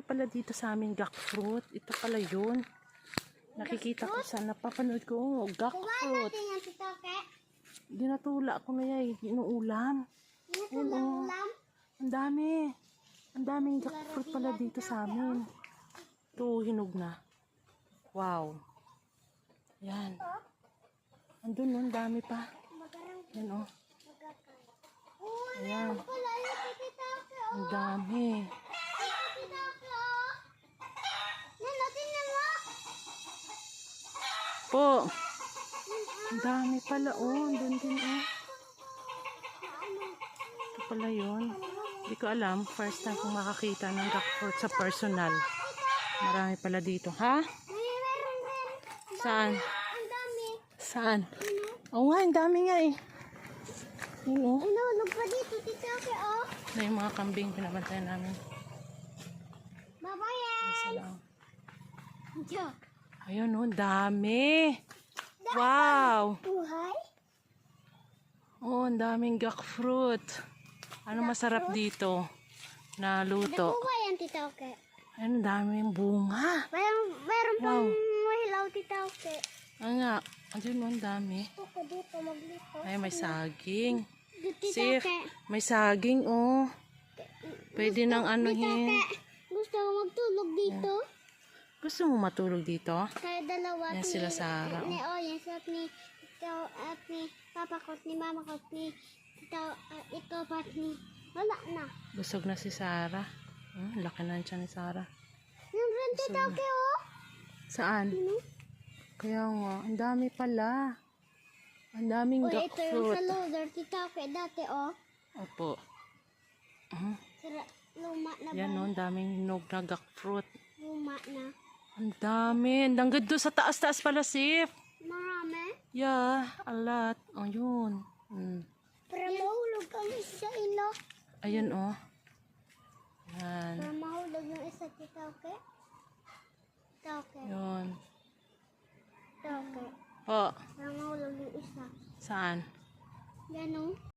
Marami pala dito sa amin jackfruit. Ito pala yun. Nakikita ko sa napapanood ko. Oh, jackfruit. Dinatula ko na yan. Inuulam. Ulam? Ang dami. Ang daming jackfruit pala dito sa amin. Ito, hinog na. Wow. Yan. Andun, no, ang dami pa. Yan, oh. Ayan. Ang dami. Po. Ang dami pala, oh. Andun din, oh. Ito pala yun. Hindi ko alam. First time kong makakita ng jackfruit sa personal. Marami pala dito. Ha? Saan? Saan? Oo nga, ang dami nga eh. Yun, oh. Ano pa dito, tita Oke, oh. Na yung mga kambing pinabantayan namin. Babayan! Isa lang. Diyo. Ayun, oh, dami. Wow! Buhay? Oh, ang daming jackfruit. Ano masarap dito na luto? Ano ba yan, tita Oke? Ayun, ang daming bunga. Meron pang mahilaw, tita Oke. Nga, ayun, oh, ang dami. Ako dito, maglito. Ay, may saging. Tita Sif, Oke. may saging, oh. Pwede nang anuhin. Gusto ko magtulog dito? Gusto mo matulog dito? Kaya dalawa. Yan sila Sarah, Ni Oyes at ni Tito at ni Papa ko at ni Mama ko at ni Tito ito at ni wala na. Busog na si Sarah. Laki na siya ni Sarah. Yung rin Tita Oke, oh. Saan? Kaya nga, ang dami pala. Ang daming Uy, ito yung jackfruit. sa loader, Tita Oke, dati, oh. Opo. Sira, luma na ba? Yan, oh, ang daming hinog na jackfruit. Luma na. Ang dami. Hanggang doon sa taas-taas pala, Sif. Marami. Yeah, a lot. Oh, yun. Para mahulog kami sa ilo. Ayun, oh. Yan. Para mahulog yung isa, Tita Oke. Tita Oke. Yun. Tita Oke. Po. Para mahulog yung isa. Saan? Yan, oh.